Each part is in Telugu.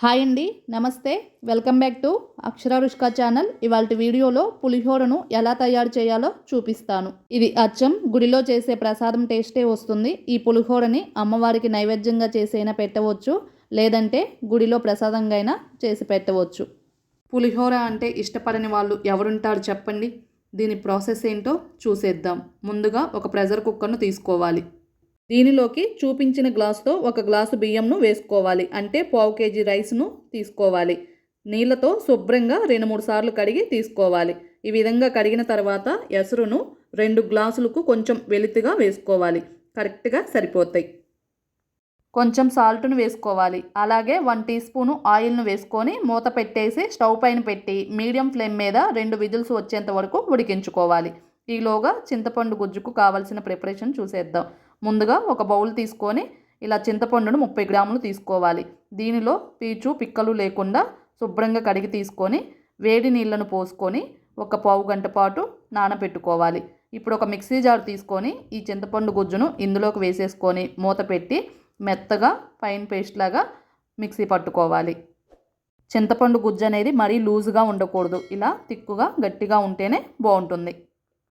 హాయ్ అండి, నమస్తే. Welcome back to Akshara Rushka channel. ఇవాళ వీడియోలో పులిహోరను ఎలా తయారు చేయాలో చూపిస్తాను. ఇది అచ్చం గుడిలో చేసే ప్రసాదం టేస్టే వస్తుంది. ఈ పులిహోరని అమ్మవారికి నైవేద్యంగా చేసైనా పెట్టవచ్చు, లేదంటే గుడిలో ప్రసాదంగా అయినా చేసి పెట్టవచ్చు. పులిహోర అంటే ఇష్టపడని వాళ్ళు ఎవరుంటారు చెప్పండి. దీని ప్రాసెస్ ఏంటో చూసేద్దాం. ముందుగా ఒక ప్రెషర్ కుక్కర్ను తీసుకోవాలి. దీనిలోకి చూపించిన గ్లాసుతో ఒక గ్లాసు బియ్యంను వేసుకోవాలి. అంటే పావు కేజీ రైస్ను తీసుకోవాలి. నీళ్ళతో శుభ్రంగా 2-3 సార్లు కడిగి తీసుకోవాలి. ఈ విధంగా కడిగిన తర్వాత ఎసరును 2 గ్లాసులకు కొంచెం వెలితిగా వేసుకోవాలి. కరెక్ట్గా సరిపోతాయి. కొంచెం సాల్ట్ను వేసుకోవాలి. అలాగే 1 టీ స్పూను ఆయిల్ను వేసుకొని మూత పెట్టేసి స్టవ్ పైన పెట్టి మీడియం ఫ్లేమ్ మీద 2 విజిల్స్ వచ్చేంత వరకు ఉడికించుకోవాలి. ఈలోగా చింతపండు గుజ్జుకు కావాల్సిన ప్రిపరేషన్ చూసేద్దాం. ముందుగా ఒక బౌల్ తీసుకొని ఇలా చింతపండును 30 గ్రాములు తీసుకోవాలి. దీనిలో పీచు పిక్కలు లేకుండా శుభ్రంగా కడిగి తీసుకొని వేడి నీళ్లను పోసుకొని ఒక పావు గంట పాటు నానబెట్టుకోవాలి. ఇప్పుడు ఒక మిక్సీ జార్ తీసుకొని ఈ చింతపండు గుజ్జును ఇందులోకి వేసేసుకొని మూత పెట్టి మెత్తగా ఫైన్ పేస్ట్ లాగా మిక్సీ పట్టుకోవాలి. చింతపండు గుజ్జు అనేది మరీ లూజుగా ఉండకూడదు. ఇలా తిక్కుగా గట్టిగా ఉంటేనే బాగుంటుంది.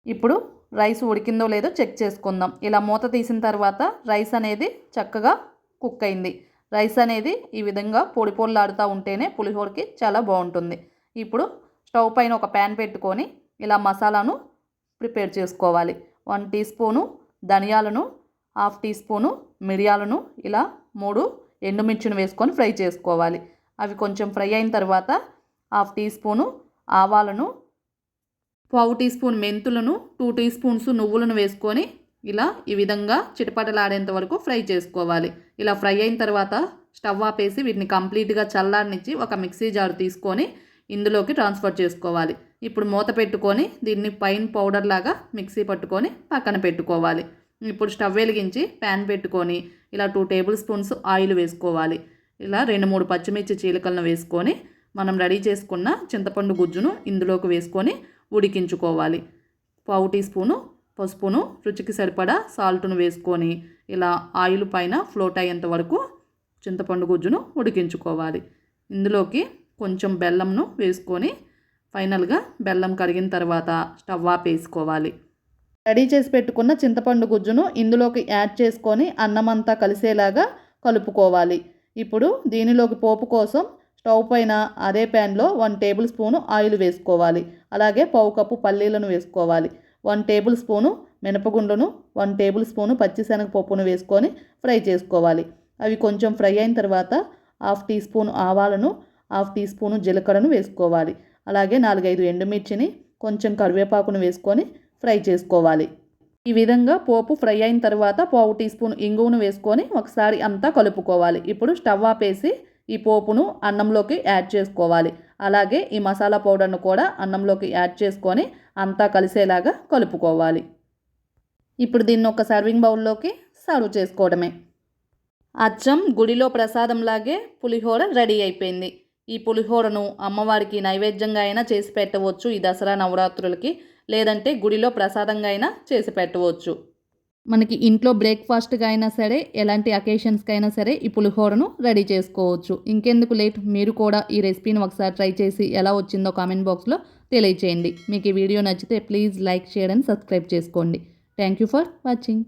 ఇప్పుడు రైస్ ఉడికిందో లేదో చెక్ చేసుకుందాం. ఇలా మూత తీసిన తర్వాత రైస్ అనేది చక్కగా కుక్ అయింది. రైస్ అనేది ఈ విధంగా పొడి పొడిలాడుతూ ఉంటేనే పులిహోరకి చాలా బాగుంటుంది. ఇప్పుడు స్టవ్ పైన ఒక ప్యాన్ పెట్టుకొని ఇలా మసాలాను ప్రిపేర్ చేసుకోవాలి. 1 టీ స్పూను ధనియాలను, 1/2 టీ స్పూను మిరియాలను, ఇలా 3 ఎండుమిర్చిని వేసుకొని ఫ్రై చేసుకోవాలి. అవి కొంచెం ఫ్రై అయిన తర్వాత 1/2 టీ స్పూను ఆవాలను, పావు టీ స్పూన్ మెంతులను, 2 టీ స్పూన్స్ నువ్వులను వేసుకొని ఇలా ఈ విధంగా చిటపటలాడేంత వరకు ఫ్రై చేసుకోవాలి. ఇలా ఫ్రై అయిన తర్వాత స్టవ్ ఆపేసి వీటిని కంప్లీట్గా చల్లారనిచ్చి ఒక మిక్సీ జార్ తీసుకొని ఇందులోకి ట్రాన్స్ఫర్ చేసుకోవాలి. ఇప్పుడు మూత పెట్టుకొని దీన్ని పైన్ పౌడర్ లాగా మిక్సీ పట్టుకొని పక్కన పెట్టుకోవాలి. ఇప్పుడు స్టవ్ వెలిగించి ప్యాన్ పెట్టుకొని ఇలా 2 టేబుల్ స్పూన్స్ ఆయిల్ వేసుకోవాలి. ఇలా 2-3 పచ్చిమిర్చి చీలికలను వేసుకొని మనం రెడీ చేసుకున్న చింతపండు గుజ్జును ఇందులోకి వేసుకొని ఉడికించుకోవాలి. పావు టీ స్పూను పసుపును, రుచికి సరిపడా సాల్ట్ను వేసుకొని ఇలా ఆయిల్ పైన ఫ్లోట్ అయ్యేంత వరకు చింతపండు గుజ్జును ఉడికించుకోవాలి. ఇందులోకి కొంచెం బెల్లంను వేసుకొని ఫైనల్గా బెల్లం కరిగిన తర్వాత స్టవ్ ఆపేసుకోవాలి. రెడీ చేసి పెట్టుకున్న చింతపండు గుజ్జును ఇందులోకి యాడ్ చేసుకొని అన్నమంతా కలిసేలాగా కలుపుకోవాలి. ఇప్పుడు దీనిలోకి పోపు కోసం స్టవ్ పైన అదే ప్యాన్లో 1 టేబుల్ స్పూను ఆయిల్ వేసుకోవాలి. అలాగే పావు కప్పు పల్లీలను వేసుకోవాలి. 1 టేబుల్ స్పూను మినపగుండ్లను, 1 టేబుల్ స్పూను పచ్చిశనగపప్పును వేసుకొని ఫ్రై చేసుకోవాలి. అవి కొంచెం ఫ్రై అయిన తర్వాత 1/2 టీ స్పూను ఆవాలను, 1/2 టీ స్పూను జీలకర్రను వేసుకోవాలి. అలాగే 4-5 ఎండుమిర్చిని, కొంచెం కరివేపాకును వేసుకొని ఫ్రై చేసుకోవాలి. ఈ విధంగా పోపు ఫ్రై అయిన తర్వాత పావు టీ స్పూన్ ఇంగువను వేసుకొని ఒకసారి అంతా కలుపుకోవాలి. ఇప్పుడు స్టవ్ ఆపేసి ఈ పోపును అన్నంలోకి యాడ్ చేసుకోవాలి. అలాగే ఈ మసాలా పౌడర్ను కూడా అన్నంలోకి యాడ్ చేసుకొని అంతా కలిసేలాగా కలుపుకోవాలి. ఇప్పుడు దీన్ని ఒక సర్వింగ్ బౌల్లోకి సర్వ్ చేసుకోవడమే. అచ్చం గుడిలో ప్రసాదంలాగే పులిహోర రెడీ అయిపోయింది. ఈ పులిహోరను అమ్మవారికి నైవేద్యంగా అయినా చేసి పెట్టవచ్చు ఈ దసరా నవరాత్రులకి, లేదంటే గుడిలో ప్రసాదంగా అయినా చేసి పెట్టవచ్చు. మనకి ఇంట్లో బ్రేక్ఫాస్ట్గా అయినా సరే, ఎలాంటి అకేషన్స్కి అయినా సరే ఈ పులిహోరను రెడీ చేసుకోవచ్చు. ఇంకెందుకు లేట్, మీరు కూడా ఈ రెసిపీని ఒకసారి ట్రై చేసి ఎలా వచ్చిందో కామెంట్ బాక్స్లో తెలియచేయండి. మీకు ఈ వీడియో నచ్చితే please like, share and subscribe చేసుకోండి. Thank you for watching.